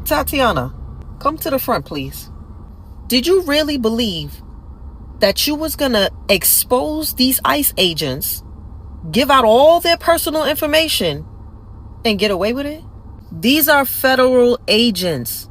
Tatiana, come to the front, please. Did you really believe that you was gonna expose these ICE agents, give out all their personal information, and get away with it? These are federal agents.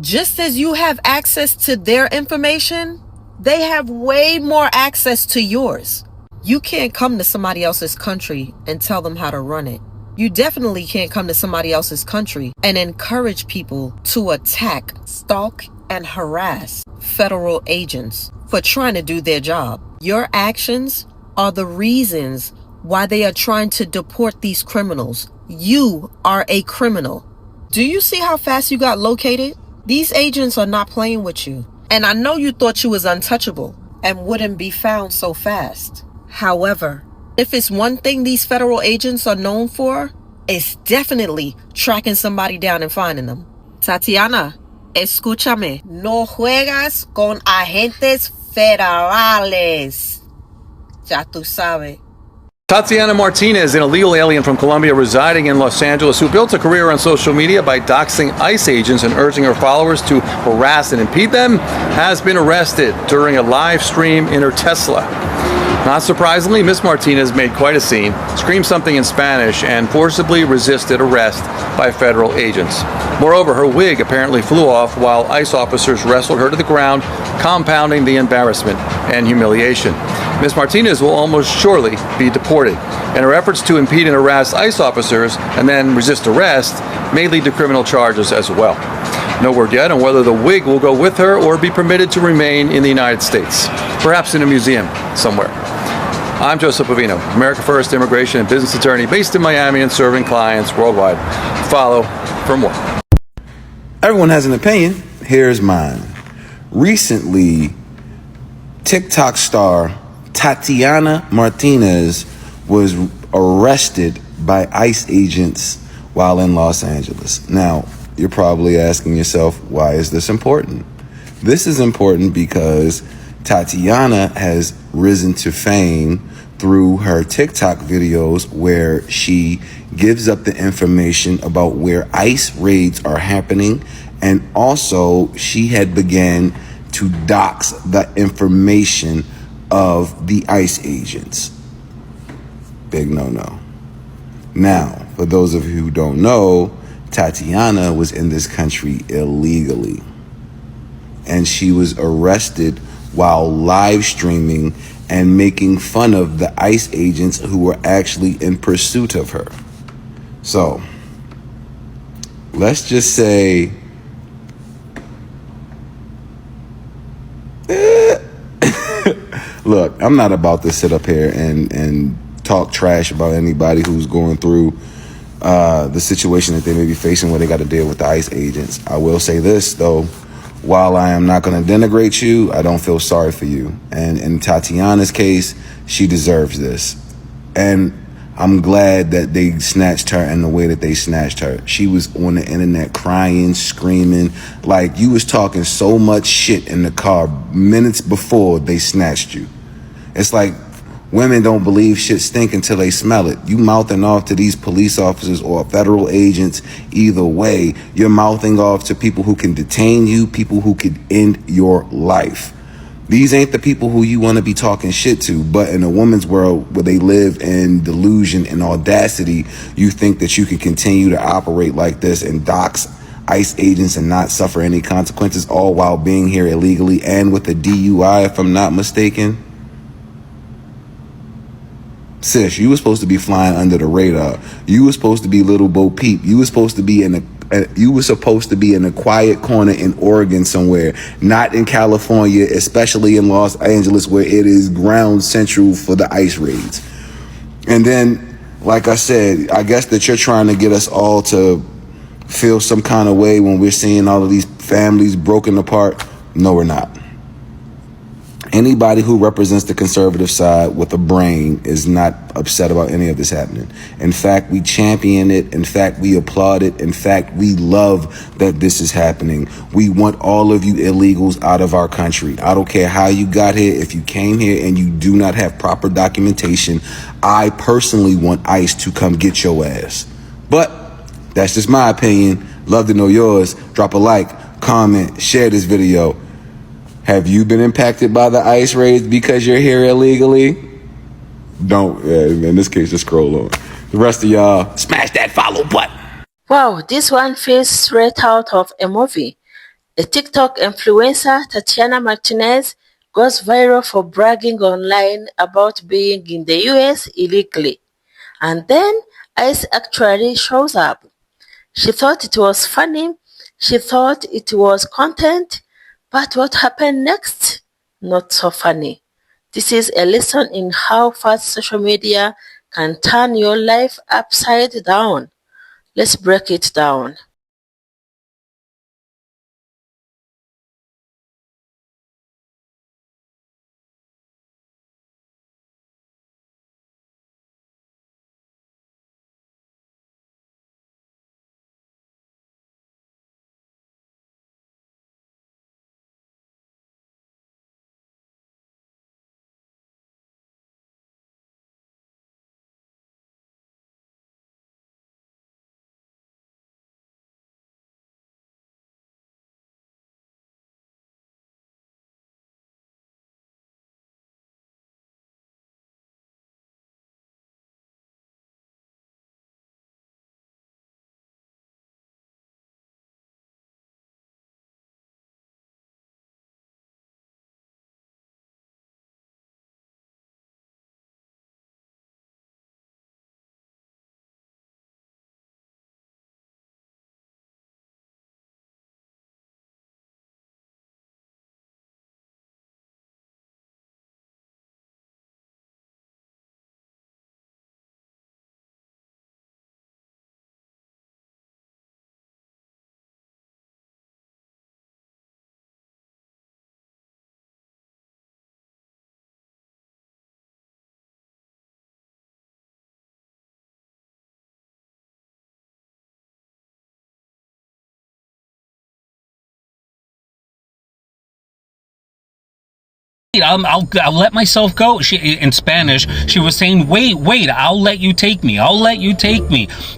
Just as you have access to their information, they have way more access to yours. You can't come to somebody else's country and tell them how to run it. You definitely can't come to somebody else's country and encourage people to attack, stalk, and harass federal agents for trying to do their job. Your actions are the reasons why they are trying to deport these criminals. You are a criminal. Do you see how fast you got located? These agents are not playing with you. And I know you thought you was untouchable and wouldn't be found so fast. However, if it's one thing these federal agents are known for, it's definitely tracking somebody down and finding them. Tatiana, escúchame. No juegas con agentes federales. Ya tú sabes. Tatiana Martinez, an illegal alien from Colombia residing in Los Angeles, who built a career on social media by doxing ICE agents and urging her followers to harass and impede them, has been arrested during a live stream in her Tesla. Not surprisingly, Miss Martinez made quite a scene, screamed something in Spanish, and forcibly resisted arrest by federal agents. Moreover, her wig apparently flew off while ICE officers wrestled her to the ground, compounding the embarrassment and humiliation. Miss Martinez will almost surely be deported, and her efforts to impede and harass ICE officers and then resist arrest may lead to criminal charges as well. No word yet on whether the wig will go with her or be permitted to remain in the United States, perhaps in a museum somewhere. I'm Joseph Bovino, America First immigration and business attorney based in Miami and serving clients worldwide. Follow for more. Everyone has an opinion. Here's mine. Recently, TikTok star Tatiana Martinez was arrested by ICE agents while in Los Angeles. Now, you're probably asking yourself, why is this important? This is important because Tatiana has risen to fame through her TikTok videos where she gives up the information about where ICE raids are happening, and also she had began to dox the information of the ICE agents. Big no-no. Now, for those of you who don't know, Tatiana was in this country illegally, and she was arrested while live streaming and making fun of the ICE agents who were actually in pursuit of her. So, let's just say look, I'm not about to sit up here and talk trash about anybody who's going through the situation that they may be facing where they got to deal with the ICE agents. I will say this, though. While I am not going to denigrate you, I don't feel sorry for you. And in Tatiana's case, she deserves this. And I'm glad that they snatched her in the way that they snatched her. She was on the internet crying, screaming, like you was talking so much shit in the car minutes before they snatched you. It's like women don't believe shit stink until they smell it. You mouthing off to these police officers or federal agents, either way, you're mouthing off to people who can detain you, people who could end your life. These ain't the people who you want to be talking shit to, but in a woman's world where they live in delusion and audacity, you think that you can continue to operate like this and dox ICE agents and not suffer any consequences, all while being here illegally and with a DUI, if I'm not mistaken. Sis, you were supposed to be flying under the radar. You were supposed to be Little Bo Peep. You were supposed to be in a quiet corner in Oregon somewhere, not in California, especially in Los Angeles, where it is ground central for the ICE raids. And then, like I said, I guess that you're trying to get us all to feel some kind of way when we're seeing all of these families broken apart. No, we're not. Anybody who represents the conservative side with a brain is not upset about any of this happening. In fact, we champion it. In fact, we applaud it. In fact, we love that this is happening. We want all of you illegals out of our country. I don't care how you got here. If you came here and you do not have proper documentation, I personally want ICE to come get your ass. But that's just my opinion. Love to know yours. Drop a like, comment, share this video. Have you been impacted by the ICE raids because you're here illegally? Don't, in this case, just scroll on. The rest of y'all, smash that follow button. Wow, this one feels straight out of a movie. The TikTok influencer Tatiana Martinez goes viral for bragging online about being in the US illegally. And then ICE actually shows up. She thought it was funny. She thought it was content. But what happened next? Not so funny. This is a lesson in how fast social media can turn your life upside down. Let's break it down. I'll let myself go. In Spanish, she was saying, wait, I'll let you take me.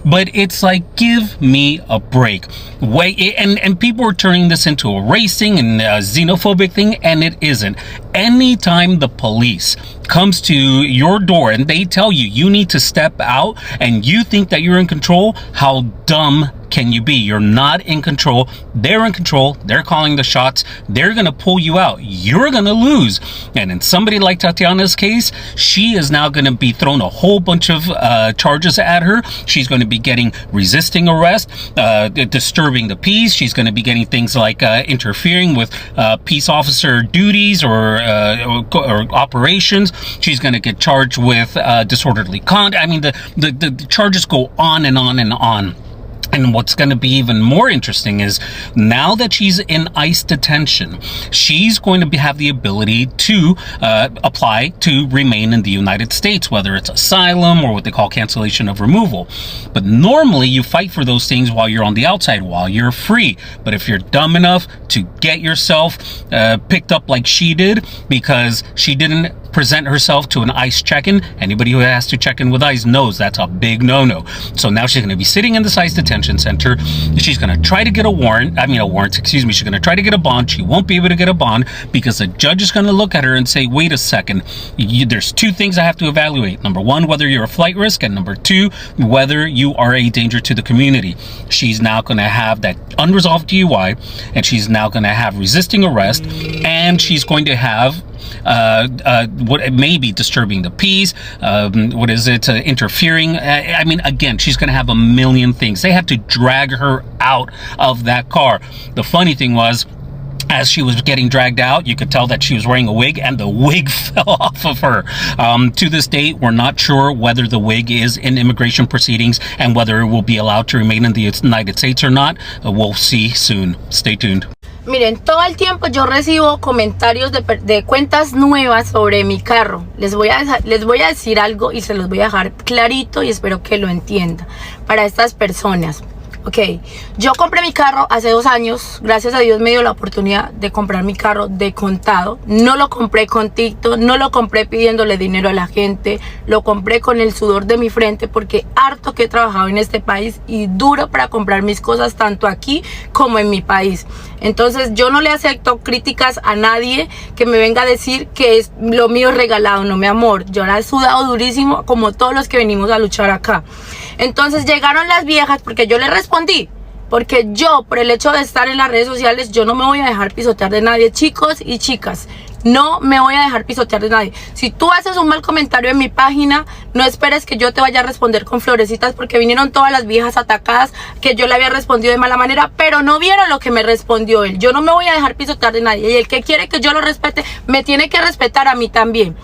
But it's like, give me a break. Wait, and people are turning this into a racing and a xenophobic thing, and it isn't. Anytime the police comes to your door and they tell you you need to step out and you think that you're in control, how dumb can you be? You're not in control. They're in control. They're calling the shots. They're going to pull you out. You're going to lose. And in somebody like Tatiana's case, she is now going to be thrown a whole bunch of charges at her. She's going to be getting resisting arrest, disturbing the peace. She's going to be getting things like interfering with peace officer duties or operations. She's going to get charged with disorderly conduct. I mean, the charges go on and on and on. And what's going to be even more interesting is now that she's in ICE detention, she's going to have the ability to apply to remain in the United States, whether it's asylum or what they call cancellation of removal. But normally you fight for those things while you're on the outside, while you're free. But if you're dumb enough to get yourself picked up like she did because she didn't present herself to an ICE check-in, anybody who has to check in with ICE knows that's a big no-no. So now she's going to be sitting in this ICE detention center. She's going to try to get she's going to try to get a bond. She won't be able to get a bond because the judge is going to look at her and say, wait a second, there's two things I have to evaluate. Number one, whether you're a flight risk, and number two, whether you are a danger to the community. She's now going to have that unresolved DUI, and she's now going to have resisting arrest, and she's going to have what it may be disturbing the peace, interfering. I mean, again, she's going to have a million things. They had to drag her out of that car. The funny thing was, as she was getting dragged out, you could tell that she was wearing a wig, and the wig fell off of her. To this date, we're not sure whether the wig is in immigration proceedings and whether it will be allowed to remain in the United States or not. We'll see soon. Stay tuned. Miren, todo el tiempo yo recibo comentarios de cuentas nuevas sobre mi carro. Les voy a decir algo y se los voy a dejar clarito y espero que lo entienda para estas personas. Ok, yo compré mi carro hace 2 años. Gracias a Dios me dio la oportunidad de comprar mi carro de contado. No lo compré con TikTok, no lo compré pidiéndole dinero a la gente. Lo compré con el sudor de mi frente porque harto que he trabajado en este país y duro para comprar mis cosas tanto aquí como en mi país. Entonces yo no le acepto críticas a nadie que me venga a decir que es lo mío regalado. No, mi amor, yo la he sudado durísimo como todos los que venimos a luchar acá. Entonces llegaron las viejas porque yo les respondí. Porque yo, por el hecho de estar en las redes sociales, yo no me voy a dejar pisotear de nadie, chicos y chicas. No me voy a dejar pisotear de nadie. Si tú haces un mal comentario en mi página, no esperes que yo te vaya a responder con florecitas, porque vinieron todas las viejas atacadas que yo le había respondido de mala manera, pero no vieron lo que me respondió él. Yo no me voy a dejar pisotear de nadie. Y el que quiere que yo lo respete, me tiene que respetar a mí también.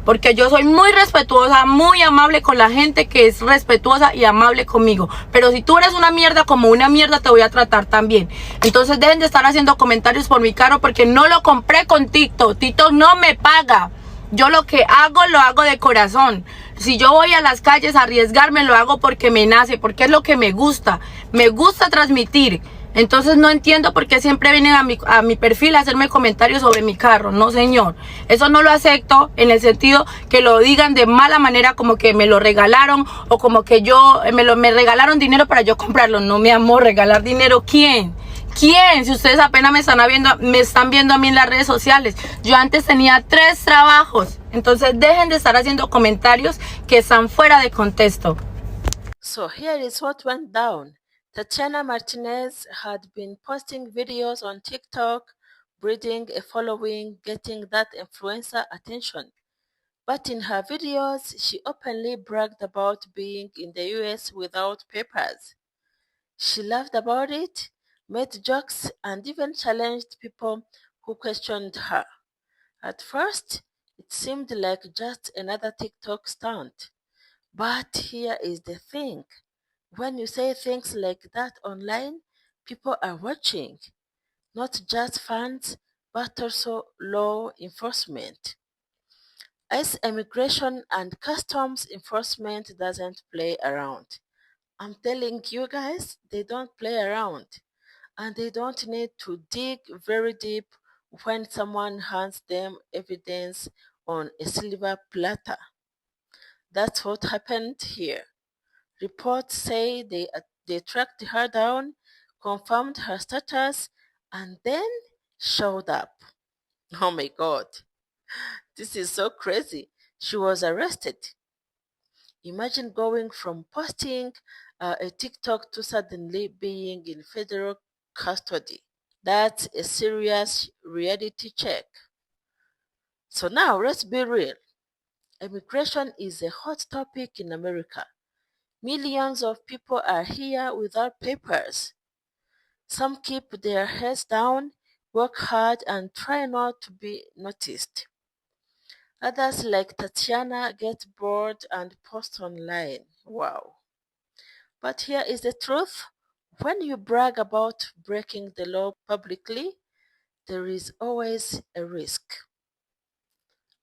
Porque yo soy muy respetuosa, muy amable con la gente que es respetuosa y amable conmigo. Pero si tú eres una mierda, como una mierda te voy a tratar también. Entonces dejen de estar haciendo comentarios por mi carro porque no lo compré con TikTok. TikTok no me paga. Yo lo que hago, lo hago de corazón. Si yo voy a las calles a arriesgarme, lo hago porque me nace, porque es lo que me gusta. Me gusta transmitir. Entonces no entiendo por qué siempre vienen a mi perfil a hacerme comentarios sobre mi carro. No, señor. Eso no lo acepto en el sentido que lo digan de mala manera, como que me lo regalaron o como que me regalaron dinero para yo comprarlo. No, mi amor, regalar dinero, ¿quién? ¿Quién? Si ustedes apenas me están viendo a mí en las redes sociales. Yo antes tenía 3 trabajos. Entonces dejen de estar haciendo comentarios que están fuera de contexto. So here is what went down. Tatiana Martinez had been posting videos on TikTok, breeding a following, getting that influencer attention. But in her videos, she openly bragged about being in the US without papers. She laughed about it, made jokes, and even challenged people who questioned her. At first, it seemed like just another TikTok stunt. But here is the thing. When you say things like that online, people are watching, not just fans, but also law enforcement. ICE Immigration and Customs Enforcement doesn't play around. I'm telling you guys, they don't play around. And they don't need to dig very deep when someone hands them evidence on a silver platter. That's what happened here. Reports say they tracked her down, confirmed her status, and then showed up. Oh my god, this is so crazy. She was arrested. Imagine going from posting a TikTok to suddenly being in federal custody. That's a serious reality check. So now let's be real. Immigration is a hot topic in America. Millions of people are here without papers. Some keep their heads down, work hard, and try not to be noticed. Others, like Tatiana, get bored and post online. Wow. But here is the truth. When you brag about breaking the law publicly, there is always a risk.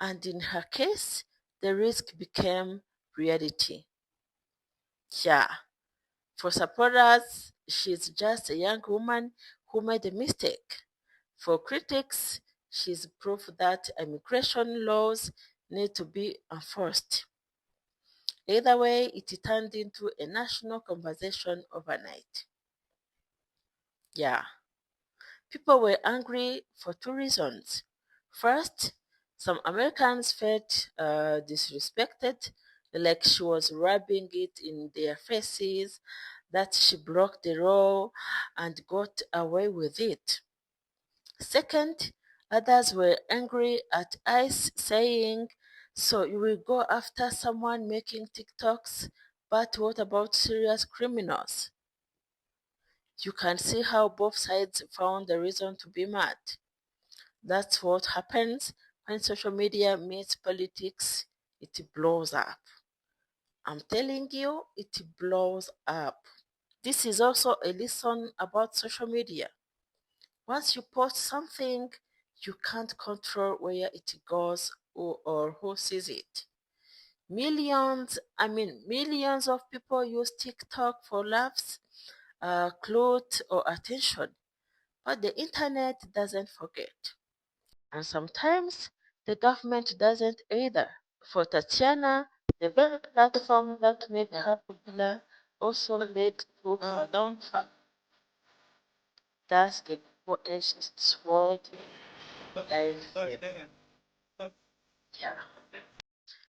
And in her case, the risk became reality. Yeah. For supporters, she's just a young woman who made a mistake. For critics, she's proof that immigration laws need to be enforced. Either way, it turned into a national conversation overnight. Yeah. People were angry for 2 reasons. First, some Americans felt disrespected, like she was rubbing it in their faces, that she broke the law and got away with it. Second, others were angry at ICE, saying, "So you will go after someone making TikToks, but what about serious criminals?" You can see how both sides found a reason to be mad. That's what happens when social media meets politics, it blows up. I'm telling you, it blows up. This is also a lesson about social media. Once you post something, you can't control where it goes or who sees it. Millions of people use TikTok for laughs, clout or attention. But the internet doesn't forget. And sometimes the government doesn't either. For Tatiana, the very platform that made her popular also led to her downfall. That's the poet's word. Yeah.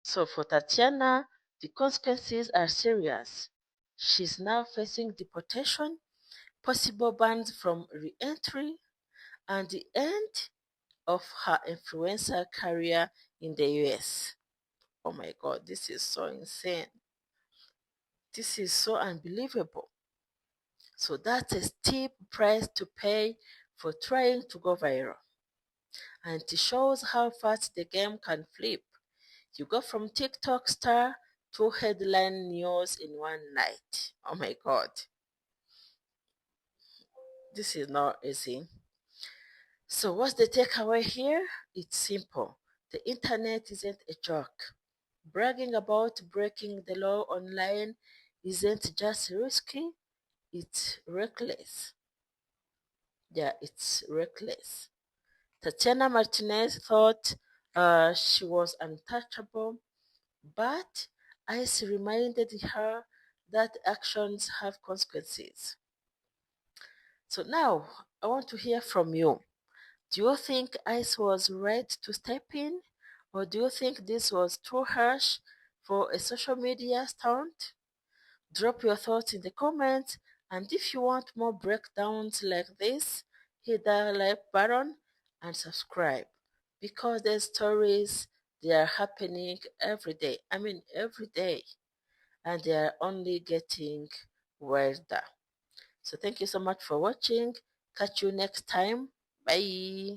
So for Tatiana, the consequences are serious. She's now facing deportation, possible bans from re-entry, and the end of her influencer career in the US. Oh my God, this is so insane. This is so unbelievable. So that's a steep price to pay for trying to go viral. And it shows how fast the game can flip. You go from TikTok star to headline news in one night. Oh my God. This is not easy. So what's the takeaway here? It's simple. The internet isn't a joke. Bragging about breaking the law online isn't just risky, it's reckless. Yeah, it's reckless. Tatiana Martinez thought she was untouchable, but ICE reminded her that actions have consequences. So now I want to hear from you. Do you think ICE was right to step in? Or do you think this was too harsh for a social media stunt? Drop your thoughts in the comments, and if you want more breakdowns like this, hit that like button and subscribe because there's stories, they are happening every day. I mean every day, and they are only getting wilder. So thank you so much for watching. Catch you next time. Bye.